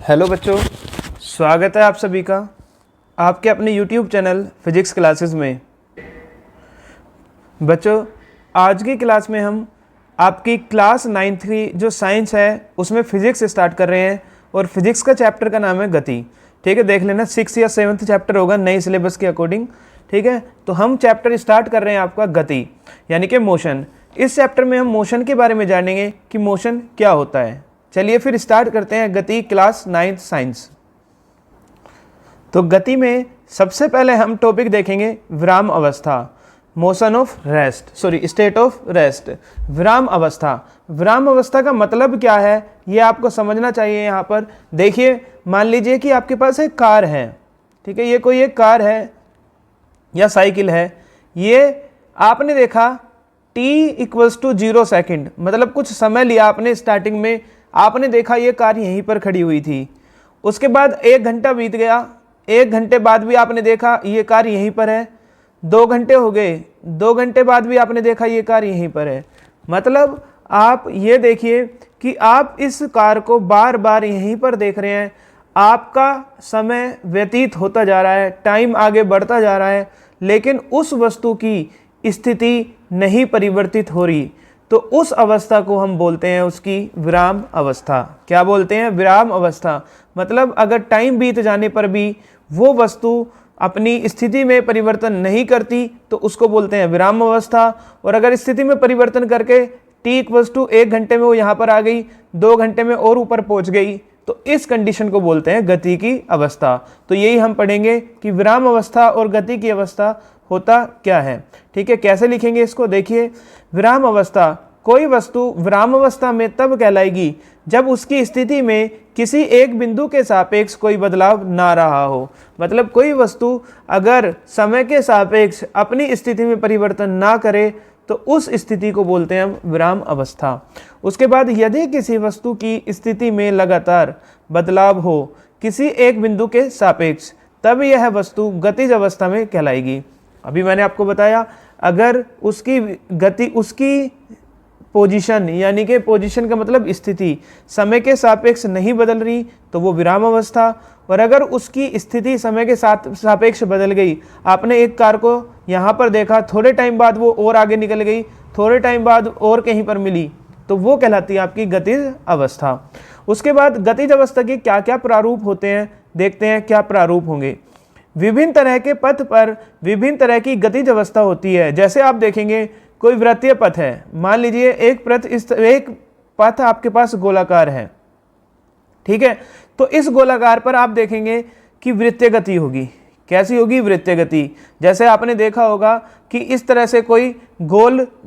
Hello बच्चों, स्वागत है आप सभी का आपके अपने YouTube चैनल फिजिक्स क्लासेस में। बच्चों, आज की क्लास में हम आपकी क्लास 9th की जो साइंस है उसमें फिजिक्स स्टार्ट कर रहे हैं और फिजिक्स का चैप्टर का नाम है गति। ठीक है, देख लेना 6 या 7th चैप्टर होगा नई सिलेबस के अकॉर्डिंग। ठीक है, तो हम चैप्टर स्टार्ट कर रहे हैं आपका गति यानी कि मोशन। इस चैप्टर में हम मोशन के बारे में जानेंगे कि मोशन क्या होता है। चलिए फिर स्टार्ट करते हैं गति क्लास 9th साइंस। तो गति में सबसे पहले हम टॉपिक देखेंगे विराम अवस्था, motion of rest, state of rest. विराम अवस्था, विराम अवस्था का मतलब क्या है ये आपको समझना चाहिए। यहाँ पर देखिए, मान लीजिए कि आपके पास एक कार है। ठीक है, ये कोई एक कार है या साइकिल है। ये आपने देखा t=0 सेकेंड, मतलब कुछ समय लिया आपने स्टार्टिंग में, आपने देखा ये कार यहीं पर खड़ी हुई थी। उसके बाद 1 घंटा बीत गया, 1 घंटे बाद भी आपने देखा ये कार यहीं पर है। 2 घंटे हो गए, 2 घंटे बाद भी आपने देखा ये कार यहीं पर है। मतलब आप ये देखिए कि आप इस कार को बार बार यहीं पर देख रहे हैं। आपका समय व्यतीत होता जा रहा है, टाइम आगे बढ़ता जा रहा है, लेकिन उस वस्तु की स्थिति नहीं परिवर्तित हो रही। तो उस अवस्था को हम बोलते हैं उसकी विराम अवस्था। क्या बोलते हैं? विराम अवस्था। मतलब अगर टाइम बीत जाने पर भी वो वस्तु अपनी स्थिति में परिवर्तन नहीं करती तो उसको बोलते हैं विराम अवस्था। और अगर स्थिति में परिवर्तन करके t=1 घंटे में वो यहाँ पर आ गई, 2 घंटे में और ऊपर पहुँच गई, तो इस कंडीशन को बोलते हैं गति की अवस्था। तो यही हम पढ़ेंगे कि विराम अवस्था और गति की अवस्था होता क्या है। ठीक है, कैसे लिखेंगे इसको? देखिए, विराम अवस्था, कोई वस्तु विराम अवस्था में तब कहलाएगी जब उसकी स्थिति में किसी एक बिंदु के सापेक्ष कोई बदलाव ना रहा हो। मतलब कोई वस्तु अगर समय के सापेक्ष अपनी स्थिति में परिवर्तन ना करे तो उस स्थिति को बोलते हैं हम विराम अवस्था। उसके बाद यदि किसी वस्तु की स्थिति में लगातार बदलाव हो किसी एक बिंदु के सापेक्ष, तब यह वस्तु गतिज अवस्था में कहलाएगी। अभी मैंने आपको बताया, अगर उसकी गति, उसकी पोजीशन, यानी कि पोजीशन का मतलब स्थिति, समय के सापेक्ष नहीं बदल रही तो वो विराम अवस्था। और अगर उसकी स्थिति समय के साथ सापेक्ष बदल गई, आपने एक कार को यहाँ पर देखा, थोड़े टाइम बाद वो और आगे निकल गई, थोड़े टाइम बाद और कहीं पर मिली, तो वो कहलाती है आपकी गतिज अवस्था। उसके बाद गतिज अवस्था के क्या क्या प्रारूप होते हैं, देखते हैं क्या प्रारूप होंगे। विभिन्न तरह के पथ पर विभिन्न तरह की गतिज अवस्था होती है। जैसे आप देखेंगे कोई वृत्तीय पथ है, मान लीजिए एक पथ आपके पास गोलाकार है। ठीक है, तो इस गोलाकार पर आप देखेंगे कि वृत्तीय गति होगी। कैसी होगी? वृत्तीय गति। जैसे आपने देखा होगा कि इस तरह से कोई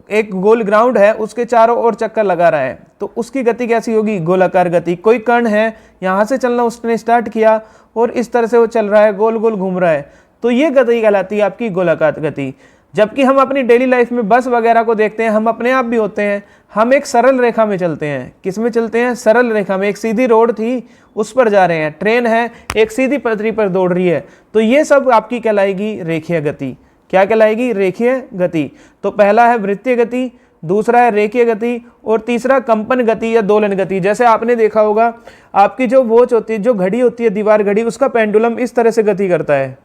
एक गोल ग्राउंड है, उसके चारों ओर चक्कर लगा रहा है, तो उसकी गति कैसी होगी? गोलाकार गति। कोई कण है, यहाँ से चलना उसने स्टार्ट किया और इस तरह से वो चल रहा है, गोल गोल घूम रहा है, तो ये गति कहलाती है आपकी गोलाकार गति। जबकि हम अपनी डेली लाइफ में बस वगैरह को देखते हैं, हम अपने आप भी होते हैं, हम एक सरल रेखा में चलते हैं। किस में चलते हैं? सरल रेखा में। एक सीधी रोड थी, उस पर जा रहे हैं। ट्रेन है, एक सीधी पटरी पर दौड़ रही है। तो ये सब आपकी कहलाएगी रेखीय गति। क्या कहलाएगी? रेखीय गति। तो पहला है वृत्तीय गति, दूसरा है रेखीय गति, और तीसरा कंपन गति या दोलन गति। जैसे आपने देखा होगा, आपकी जो वॉच होती है, जो घड़ी होती है, दीवार घड़ी, उसका पेंडुलम इस तरह से गति करता है,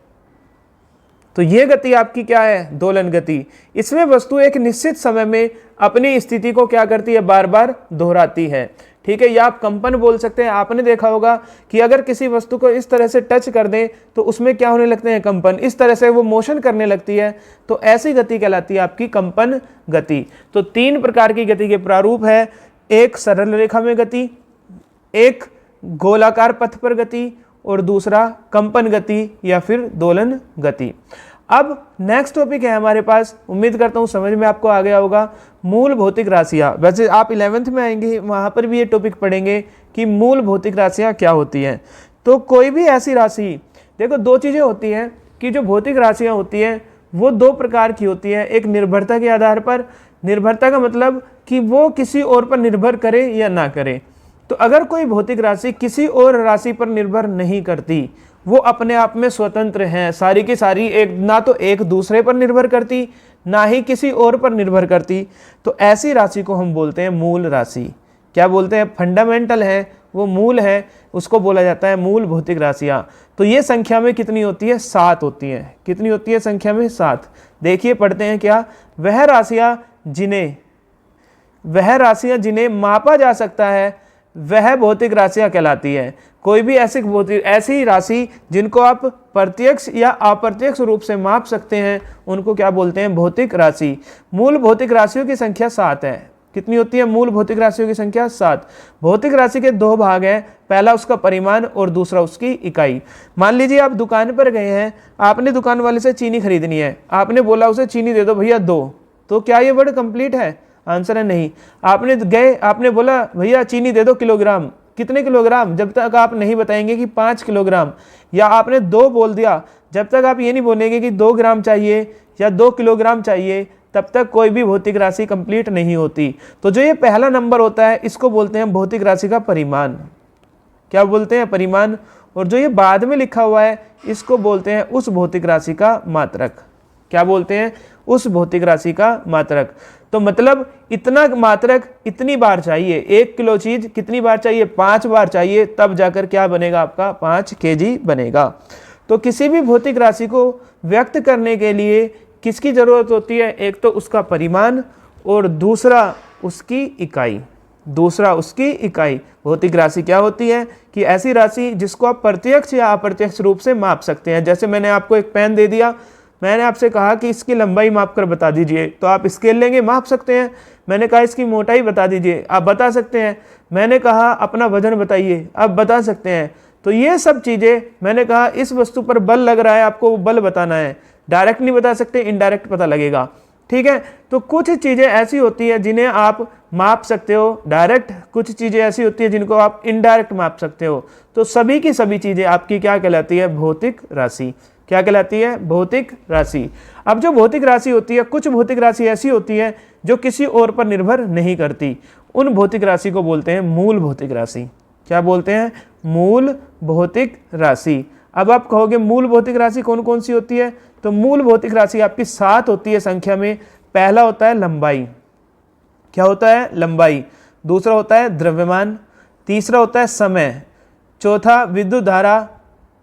तो ये गति आपकी क्या है? दोलन गति। इसमें वस्तु एक निश्चित समय में अपनी स्थिति को क्या करती है? बार बार दोहराती है। ठीक है, या आप कंपन बोल सकते हैं। आपने देखा होगा कि अगर किसी वस्तु को इस तरह से टच कर दें तो उसमें क्या होने लगते हैं? कंपन। इस तरह से वो मोशन करने लगती है, तो ऐसी गति कहलाती है आपकी कंपन गति। तो 3 प्रकार की गति के प्रारूप है, एक सरल रेखा में गति, एक गोलाकार पथ पर गति, और दूसरा कंपन गति या फिर दोलन गति। अब नेक्स्ट टॉपिक है हमारे पास, उम्मीद करता हूँ समझ में आपको आ गया होगा, मूल भौतिक राशियाँ। वैसे आप 11th में आएंगे, वहाँ पर भी ये टॉपिक पढ़ेंगे कि मूल भौतिक राशियाँ क्या होती हैं। तो कोई भी ऐसी राशि, देखो 2 चीज़ें होती हैं कि जो भौतिक राशियाँ होती हैं वो 2 प्रकार की होती हैं। एक निर्भरता के आधार पर, निर्भरता का मतलब कि वो किसी और पर निर्भर करे या ना करे। तो अगर कोई भौतिक राशि किसी और राशि पर निर्भर नहीं करती, वो अपने आप में स्वतंत्र हैं, सारी की सारी, एक ना तो एक दूसरे पर निर्भर करती, ना ही किसी और पर निर्भर करती, तो ऐसी राशि को हम बोलते हैं मूल राशि। क्या बोलते हैं? फंडामेंटल है, वो मूल है, उसको बोला जाता है मूल भौतिक राशियाँ। तो ये संख्या में कितनी होती है? 7 होती हैं। कितनी होती है संख्या में? 7। देखिए पढ़ते हैं क्या, वह राशियाँ जिन्हें मापा जा सकता है वह भौतिक राशियाँ कहलाती है। कोई भी ऐसी राशि जिनको आप प्रत्यक्ष या अप्रत्यक्ष रूप से माप सकते हैं उनको क्या बोलते हैं? भौतिक राशि। मूल भौतिक राशियों की संख्या 7 है। कितनी होती है मूल भौतिक राशियों की संख्या? 7। भौतिक राशि के 2 भाग हैं, पहला उसका परिमाण और दूसरा उसकी इकाई। मान लीजिए आप दुकान पर गए हैं, आपने दुकान वाले से चीनी खरीदनी है, आपने बोला उसे चीनी दे दो भैया 2, तो क्या ये वर्ड कंप्लीट है? आंसर है नहीं। आपने बोला भैया चीनी दे दो किलोग्राम, कितने किलोग्राम? जब तक आप नहीं बताएंगे कि 5 किलोग्राम, या आपने 2 बोल दिया, जब तक आप ये नहीं बोलेंगे कि 2 ग्राम चाहिए या 2 किलोग्राम चाहिए, तब तक कोई भी भौतिक राशि कंप्लीट नहीं होती। तो जो ये पहला नंबर होता है इसको बोलते हैं भौतिक राशि का परिमाण। क्या बोलते हैं? परिमाण। और जो ये बाद में लिखा हुआ है इसको बोलते हैं उस भौतिक राशि का मात्रक। क्या बोलते हैं? उस भौतिक राशि का मात्रक। तो मतलब इतना मात्रक इतनी बार चाहिए, 1 किलो चीज कितनी बार चाहिए? 5 बार चाहिए, तब जाकर क्या बनेगा आपका? 5 kg बनेगा। तो किसी भी भौतिक राशि को व्यक्त करने के लिए किसकी जरूरत होती है? एक तो उसका परिमाण और दूसरा उसकी इकाई। भौतिक राशि क्या होती है कि ऐसी राशि जिसको आप प्रत्यक्ष या अप्रत्यक्ष रूप से माप सकते हैं। जैसे मैंने आपको एक पेन दे दिया, मैंने आपसे कहा कि इसकी लंबाई माप कर बता दीजिए, तो आप स्केल लेंगे, माप सकते हैं। मैंने कहा इसकी मोटाई बता दीजिए, आप बता सकते हैं। मैंने कहा अपना वजन बताइए, आप बता सकते हैं। तो ये सब चीज़ें, मैंने कहा इस वस्तु पर बल लग रहा है, आपको वो बल बताना है। डायरेक्ट नहीं बता सकते, इनडायरेक्ट पता लगेगा। ठीक है, तो कुछ चीज़ें ऐसी होती है जिन्हें आप माप सकते हो डायरेक्ट, कुछ चीज़ें ऐसी होती है जिनको आप इनडायरेक्ट माप सकते हो। तो सभी की सभी चीज़ें आपकी क्या कहलाती है? भौतिक राशि। क्या कहलाती है? भौतिक राशि। अब जो भौतिक राशि होती है, कुछ भौतिक राशि ऐसी होती है जो किसी और पर निर्भर नहीं करती, उन भौतिक राशि को बोलते हैं मूल भौतिक राशि। क्या बोलते हैं? मूल भौतिक राशि। अब आप कहोगे मूल भौतिक राशि कौन कौन सी होती है? तो मूल भौतिक राशि आपकी 7 होती है संख्या में। पहला होता है लंबाई। क्या होता है? लंबाई। दूसरा होता है द्रव्यमान। तीसरा होता है समय। चौथा विद्युत धारा।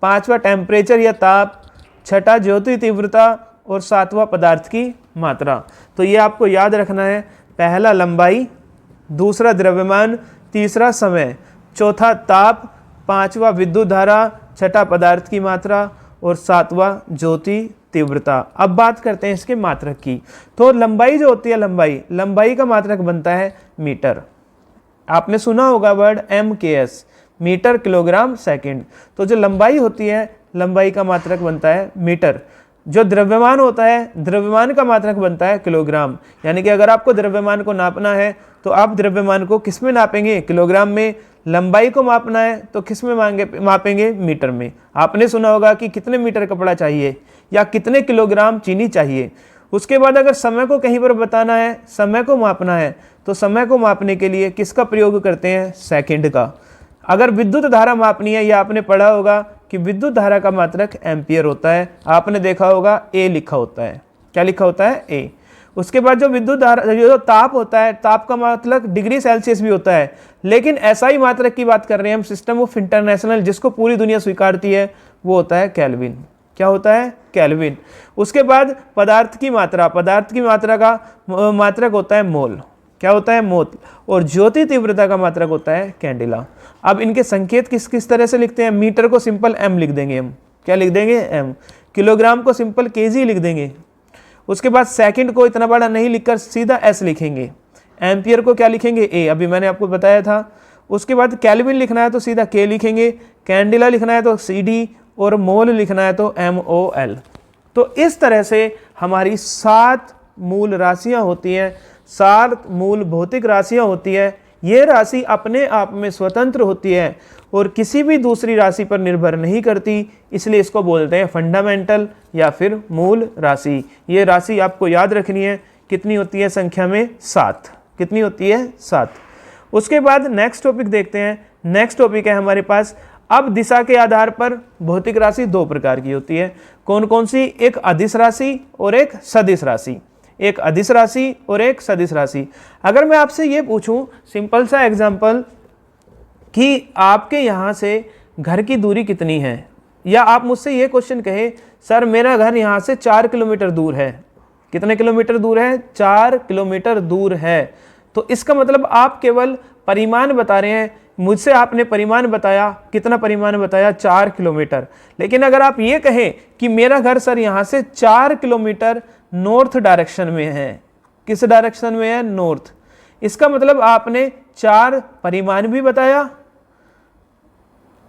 पांचवा टेम्परेचर या ताप। छठा ज्योति तीव्रता। और सातवां पदार्थ की मात्रा। तो ये आपको याद रखना है, पहला लंबाई, दूसरा द्रव्यमान, तीसरा समय, चौथा ताप, पांचवा विद्युत धारा, छठा पदार्थ की मात्रा और सातवां ज्योति तीव्रता। अब बात करते हैं इसके मात्रक की। तो लंबाई जो होती है, लंबाई का मात्रक बनता है मीटर। आपने सुना होगा word MKS, metre kilogram second. तो जो लंबाई होती है, लंबाई का मात्रक बनता है मीटर। जो द्रव्यमान होता है, द्रव्यमान का मात्रक बनता है किलोग्राम। यानी कि अगर आपको द्रव्यमान को नापना है तो आप द्रव्यमान को किस में नापेंगे? किलोग्राम में। लंबाई को मापना है तो किस में मापेंगे? मीटर में। आपने सुना होगा कि कितने मीटर कपड़ा चाहिए या कितने किलोग्राम चीनी चाहिए। उसके बाद अगर समय को कहीं पर बताना है, समय को मापना है, तो समय को मापने के लिए किसका प्रयोग करते हैं? सेकंड का। अगर विद्युत धारा मापनी है, या आपने पढ़ा होगा कि विद्युत धारा का मात्रक एम्पियर होता है। आपने देखा होगा A लिखा होता है। क्या लिखा होता है? A। उसके बाद जो विद्युत धारा, जो ताप होता है, ताप का मात्रक डिग्री सेल्सियस भी होता है, लेकिन SI मात्रक की बात कर रहे हैं हम, सिस्टम ऑफ इंटरनेशनल, जिसको पूरी दुनिया स्वीकारती है, वो होता है केल्विन। क्या होता है? केल्विन। उसके बाद पदार्थ की मात्रा, पदार्थ की मात्रा का मात्रक होता है मोल। क्या होता है? मोल। और ज्योति तीव्रता का मात्रक होता है कैंडिला। अब इनके संकेत किस किस तरह से लिखते हैं? मीटर को सिंपल M लिख देंगे हम। क्या लिख देंगे? M। किलोग्राम को सिंपल kg लिख देंगे। उसके बाद सेकंड को इतना बड़ा नहीं लिखकर सीधा S लिखेंगे। एम्पियर को क्या लिखेंगे? A। अभी मैंने आपको बताया था। उसके बाद केल्विन लिखना है तो सीधा K लिखेंगे, कैंडिला लिखना है तो CD, और मोल लिखना है तो MOL। तो इस तरह से हमारी 7 मूल राशियां होती हैं, 7 मूल भौतिक राशियां होती है। ये राशि अपने आप में स्वतंत्र होती है और किसी भी दूसरी राशि पर निर्भर नहीं करती, इसलिए इसको बोलते हैं फंडामेंटल या फिर मूल राशि। ये राशि आपको याद रखनी है। कितनी होती है संख्या में? 7। कितनी होती है? 7। उसके बाद नेक्स्ट टॉपिक देखते हैं। नेक्स्ट टॉपिक है हमारे पास, अब दिशा के आधार पर भौतिक राशि 2 प्रकार की होती है। कौन कौन सी? एक अदिश राशि और एक सदिश राशि। एक अदिश राशि और एक सदिश राशि। अगर मैं आपसे ये पूछूं, सिंपल सा एग्जांपल, कि आपके यहाँ से घर की दूरी कितनी है, या आप मुझसे ये क्वेश्चन कहे सर मेरा घर यहाँ से 4 किलोमीटर दूर है। कितने किलोमीटर दूर है? 4 किलोमीटर दूर है। तो इसका मतलब आप केवल परिमाण बता रहे हैं। मुझसे आपने परिमाण बताया, कितना परिमाण बताया? 4 किलोमीटर। लेकिन अगर आप ये कहें कि मेरा घर सर यहाँ से 4 किलोमीटर नॉर्थ डायरेक्शन में है, किस डायरेक्शन में है? नॉर्थ। इसका मतलब आपने 4 परिमाण भी बताया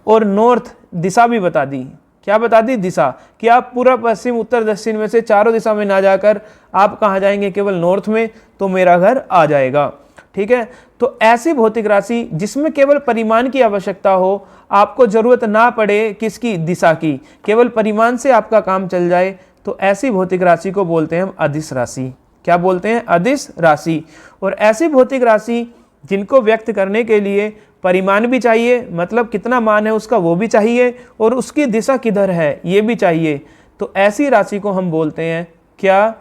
और नॉर्थ दिशा भी बता दी। क्या बता दी? दिशा। कि आप पूरा पश्चिम उत्तर दक्षिण में से चारों दिशा में ना जाकर आप कहाँ जाएंगे? केवल नॉर्थ में, तो मेरा घर आ जाएगा। ठीक है। तो ऐसी भौतिक राशि जिसमें केवल परिमाण की आवश्यकता हो, आपको जरूरत ना पड़े किसकी? दिशा की, केवल परिमाण से आपका काम चल जाए, तो ऐसी भौतिक राशि को बोलते हैं हम अदिश राशि। क्या बोलते हैं? अदिश राशि। और ऐसी भौतिक राशि जिनको व्यक्त करने के लिए परिमाण भी चाहिए, मतलब कितना मान है उसका वो भी चाहिए, और उसकी दिशा किधर है ये भी चाहिए, तो ऐसी राशि को हम बोलते हैं क्या?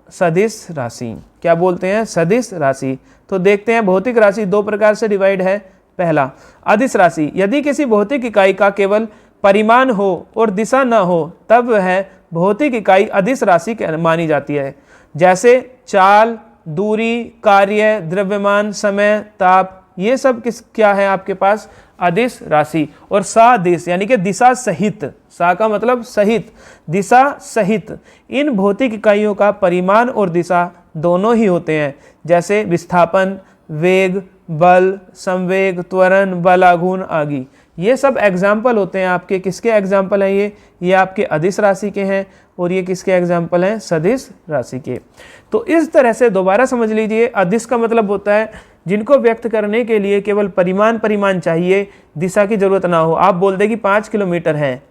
सदिश राशि। क्या बोलते हैं? सदिश राशि। तो देखते हैं भौतिक राशि 2 प्रकार से डिवाइड है। पहला अदिश राशि, यदि किसी भौतिक इकाई का केवल परिमाण हो और दिशा न हो तब वह भौतिक इकाई अदिश राशि मानी जाती है। जैसे चाल, दूरी, कार्य, द्रव्यमान, समय, ताप, ये सब क्या है आपके पास? अदिश राशि। और सादिश यानी कि दिशा सहित, सा का मतलब सहित, दिशा सहित इन भौतिक इकाइयों का परिमाण और दिशा दोनों ही होते हैं। जैसे विस्थापन, वेग, बल, संवेग, त्वरण, बलाघूर्ण आदि, ये सब एग्जाम्पल होते हैं आपके। किसके एग्जाम्पल हैं ये आपके अदिश राशि के हैं, और ये किसके एग्जाम्पल हैं? सदिश राशि के। तो इस तरह से दोबारा समझ लीजिए, अदिश का मतलब होता है जिनको व्यक्त करने के लिए केवल परिमाण चाहिए, दिशा की जरूरत ना हो। आप बोल दे कि 5 किलोमीटर है,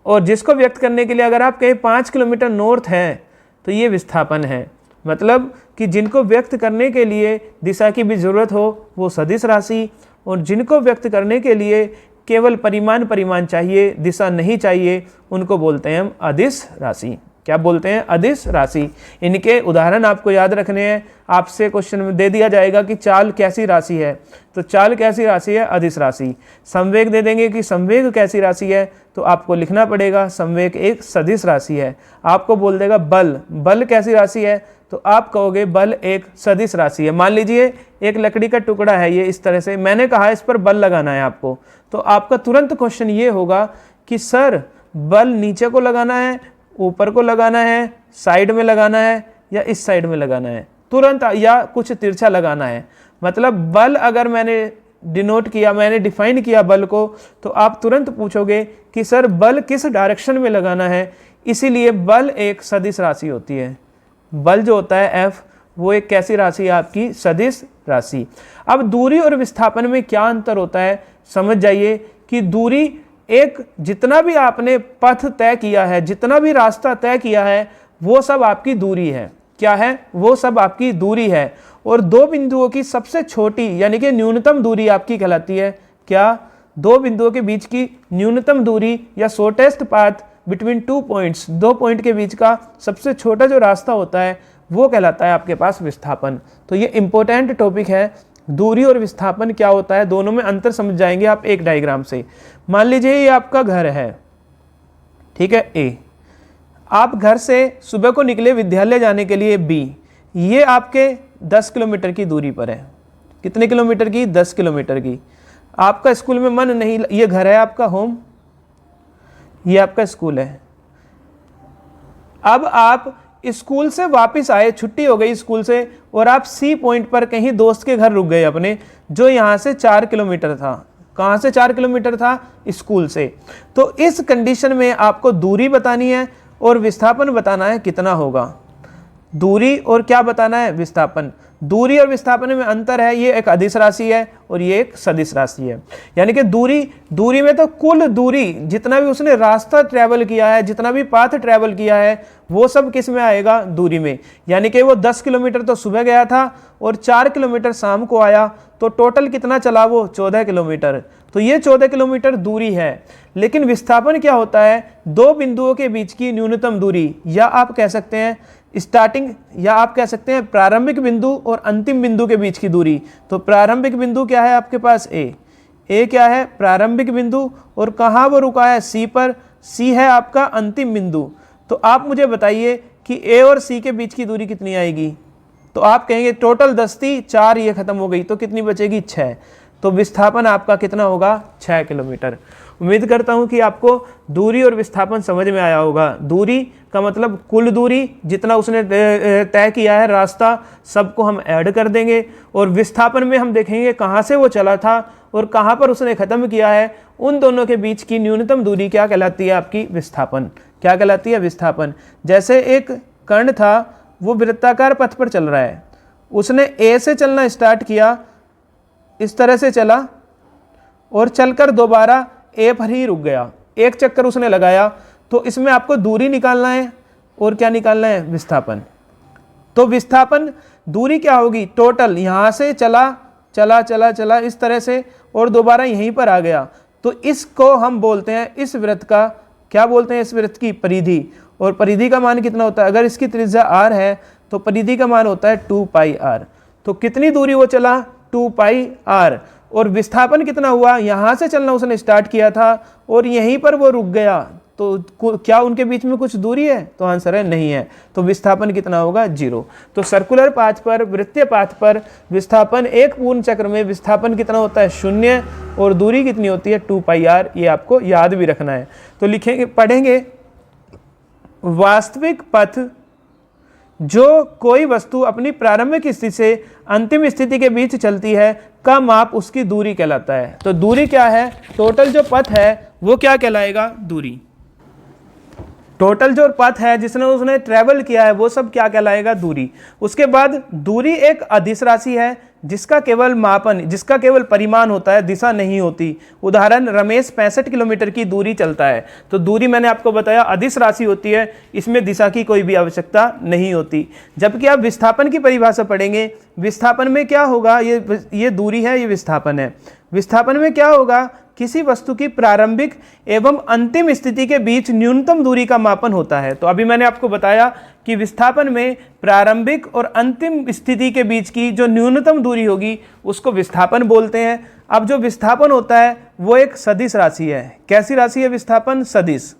और जिसको व्यक्त करने के लिए अगर आप कहें 5 किलोमीटर नॉर्थ है, तो ये विस्थापन है। मतलब कि जिनको व्यक्त करने के लिए दिशा की भी जरूरत हो वो सदिश राशि, और जिनको व्यक्त करने के लिए केवल परिमाण चाहिए, दिशा नहीं चाहिए, उनको बोलते हैं हम अदिश राशि। क्या बोलते हैं? अदिश राशि। इनके उदाहरण आपको याद रखने हैं। आपसे क्वेश्चन में दे दिया जाएगा कि चाल कैसी राशि है, तो चाल कैसी राशि है? अदिश राशि। संवेग दे देंगे कि संवेग कैसी राशि है, तो आपको लिखना पड़ेगा संवेग एक सदिश राशि है। आपको बोल देगा बल, बल कैसी राशि है, तो आप कहोगे बल एक सदिश राशि है। मान लीजिए एक लकड़ी का टुकड़ा है, ये इस तरह से, मैंने कहा इस पर बल लगाना है आपको, तो आपका तुरंत क्वेश्चन ये होगा कि सर बल नीचे को लगाना है, ऊपर को लगाना है, साइड में लगाना है, या इस साइड में लगाना है तुरंत, या कुछ तिरछा लगाना है। मतलब बल अगर मैंने डिनोट किया, मैंने डिफाइन किया बल को, तो आप तुरंत पूछोगे कि सर बल किस डायरेक्शन में लगाना है। इसीलिए बल एक सदिश राशि होती है। बल जो होता है F, वो एक कैसी राशि है आपकी? सदिश राशि। अब दूरी और विस्थापन में क्या अंतर होता है समझ जाइए कि दूरी एक, जितना भी आपने पथ तय किया है, जितना भी रास्ता तय किया है, वो सब आपकी दूरी है। क्या है? वो सब आपकी दूरी है। और 2 बिंदुओं की सबसे छोटी यानी कि न्यूनतम दूरी आपकी कहलाती है क्या? 2 बिंदुओं के बीच की न्यूनतम दूरी या shortest path between 2 points, 2 point के बीच का सबसे छोटा जो रास्ता होता है वो कहलाता है आपके पास विस्थापन। तो ये इंपॉर्टेंट टॉपिक है, दूरी और विस्थापन क्या होता है, दोनों में अंतर समझ जाएंगे आप एक डायग्राम से। मान लीजिए ये आपका घर है, ठीक है, ए। आप घर से सुबह को निकले विद्यालय जाने के लिए, बी। ये आपके 10 किलोमीटर की दूरी पर है। कितने किलोमीटर की? 10 किलोमीटर की। आपका स्कूल में मन नहीं, ये घर है आपका होम, ये आपका स्कूल है। अब आप स्कूल से वापस आए, छुट्टी हो गई स्कूल से, और आप सी पॉइंट पर कहीं दोस्त के घर रुक गए अपने, जो यहाँ से 4 किलोमीटर था। कहाँ से 4 किलोमीटर था? स्कूल से। तो इस कंडीशन में आपको दूरी बतानी है और विस्थापन बताना है कितना होगा। दूरी और क्या बताना है? विस्थापन। दूरी और विस्थापन में अंतर है, ये एक अदिश राशि है और ये एक सदिश राशि है। यानी कि दूरी में तो कुल दूरी, जितना भी उसने रास्ता ट्रैवल किया है, जितना भी पाथ ट्रैवल किया है, वो सब किस में आएगा? दूरी में। यानी कि वो 10 किलोमीटर तो सुबह गया था और 4 किलोमीटर शाम को आया, तो टोटल कितना चला वो? 14 किलोमीटर। तो ये 14 किलोमीटर दूरी है। लेकिन विस्थापन क्या होता है? 2 बिंदुओं के बीच की न्यूनतम दूरी, या आप कह सकते हैं स्टार्टिंग, या आप कह सकते हैं प्रारंभिक बिंदु और अंतिम बिंदु के बीच की दूरी। तो प्रारंभिक बिंदु क्या है आपके पास? ए। ए क्या है प्रारंभिक बिंदु और कहाँ वो रुका है सी पर, सी है आपका अंतिम बिंदु। तो आप मुझे बताइए कि ए और सी के बीच की दूरी कितनी आएगी। तो आप कहेंगे टोटल 10 थी, 4 ये खत्म हो गई तो कितनी बचेगी 6। तो विस्थापन आपका कितना होगा 6 किलोमीटर। उम्मीद करता हूं कि आपको दूरी और विस्थापन समझ में आया होगा। दूरी का मतलब कुल दूरी जितना उसने तय किया है रास्ता, सबको हम ऐड कर देंगे। और विस्थापन में हम देखेंगे कहाँ से वो चला था और कहाँ पर उसने ख़त्म किया है। उन दोनों के बीच की न्यूनतम दूरी क्या कहलाती है आपकी विस्थापन। क्या कहलाती है विस्थापन। जैसे एक कण था वो वृत्ताकार पथ पर चल रहा है, उसने ए से चलना स्टार्ट किया, इस तरह से चला और चलकर दोबारा ए पर ही रुक गया, एक चक्कर उसने लगाया। तो इसमें आपको दूरी निकालना है और क्या निकालना है विस्थापन। तो विस्थापन दूरी क्या होगी टोटल, यहाँ से चला चला चला चला इस तरह से और दोबारा यहीं पर आ गया। तो इसको हम बोलते हैं इस वृत्त का क्या बोलते हैं, इस वृत्त की परिधि। और परिधि का मान कितना होता है, अगर इसकी त्रिज्या r है तो परिधि का मान होता है 2 पाई r। तो कितनी दूरी वो चला 2 पाई r। और विस्थापन कितना हुआ, यहाँ से चलना उसने स्टार्ट किया था और यहीं पर वो रुक गया। तो क्या उनके बीच में कुछ दूरी है, तो आंसर है नहीं है। तो विस्थापन कितना होगा 0। तो सर्कुलर पाथ पर, वृत्तीय पाथ पर विस्थापन एक पूर्ण चक्र में विस्थापन कितना होता है 0 और दूरी कितनी होती है 2 पाई r। ये आपको याद भी रखना है। तो लिखेंगे पढ़ेंगे वास्तविक पथ जो कोई वस्तु अपनी प्रारंभिक स्थिति से अंतिम स्थिति के बीच चलती है का माप उसकी दूरी कहलाता है। तो दूरी क्या है, टोटल जो पथ है वो क्या कहलाएगा दूरी। टोटल जो पथ है जिसने उसने ट्रेवल किया है वो सब क्या कहलाएगा दूरी। उसके बाद दूरी एक अदिश राशि है जिसका केवल मापन, जिसका केवल परिमाण होता है, दिशा नहीं होती। उदाहरण रमेश 65 किलोमीटर की दूरी चलता है। तो दूरी मैंने आपको बताया अदिश राशि होती है, इसमें दिशा की कोई भी आवश्यकता नहीं होती। जबकि आप विस्थापन की परिभाषा पढ़ेंगे, विस्थापन में क्या होगा, ये दूरी है, ये विस्थापन है। विस्थापन में क्या होगा, किसी वस्तु की प्रारंभिक एवं अंतिम स्थिति के बीच न्यूनतम दूरी का मापन होता है। तो अभी मैंने आपको बताया कि विस्थापन में प्रारंभिक और अंतिम स्थिति के बीच की जो न्यूनतम दूरी होगी उसको विस्थापन बोलते हैं। अब जो विस्थापन होता है वो एक सदिश राशि है। कैसी राशि है विस्थापन, सदिश।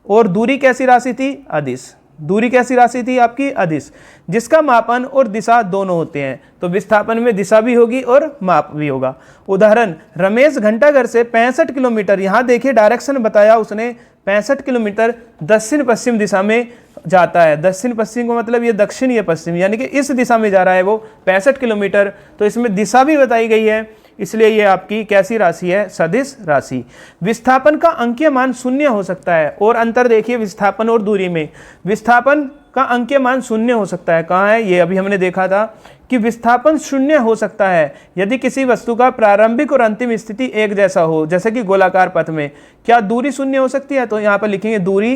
और दूरी कैसी राशि थी, अदिश। दूरी कैसी राशि थी आपकी, अदिश, जिसका मापन और दिशा दोनों होते हैं। तो विस्थापन में दिशा भी होगी और माप भी होगा। उदाहरण रमेश घंटाघर से 65 किलोमीटर, यहाँ देखिए डायरेक्शन बताया उसने, 65 किलोमीटर दक्षिण पश्चिम दिशा में जाता है। दक्षिण पश्चिम का मतलब ये दक्षिण ये पश्चिम, यानी कि इस दिशा में जा रहा है वो 65 किलोमीटर। तो इसमें दिशा भी बताई गई है, इसलिए ये आपकी कैसी राशि है, सदिश राशि। विस्थापन का अंकीय मान 0 हो सकता है। और अंतर देखिए विस्थापन और दूरी में, विस्थापन का अंकीय मान 0 हो सकता है। कहाँ है, ये अभी हमने देखा था कि विस्थापन 0 हो सकता है यदि किसी वस्तु का प्रारंभिक और अंतिम स्थिति एक जैसा हो, जैसे कि गोलाकार पथ में। क्या दूरी 0 हो सकती है, तो यहाँ पर लिखेंगे दूरी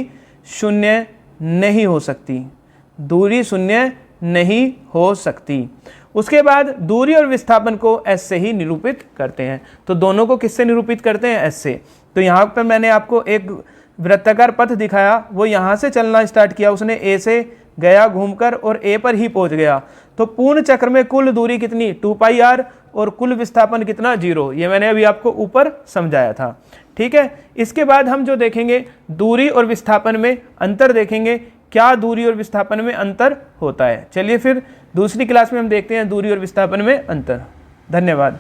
0 नहीं हो सकती, दूरी 0 नहीं हो सकती। उसके बाद दूरी और विस्थापन को एस से ही निरूपित करते हैं। तो दोनों को किससे निरूपित करते हैं, एस से। तो यहाँ पर मैंने आपको एक वृत्ताकार पथ दिखाया, वो यहाँ से चलना स्टार्ट किया उसने, ए से गया घूमकर और ए पर ही पहुँच गया। तो पूर्ण चक्र में कुल दूरी कितनी 2 पाई r और कुल विस्थापन कितना 0। ये मैंने अभी आपको ऊपर समझाया था, ठीक है। इसके बाद हम जो देखेंगे दूरी और विस्थापन में अंतर देखेंगे, क्या दूरी और विस्थापन में अंतर होता है। चलिए फिर दूसरी क्लास में हम देखते हैं दूरी और विस्थापन में अंतर। धन्यवाद।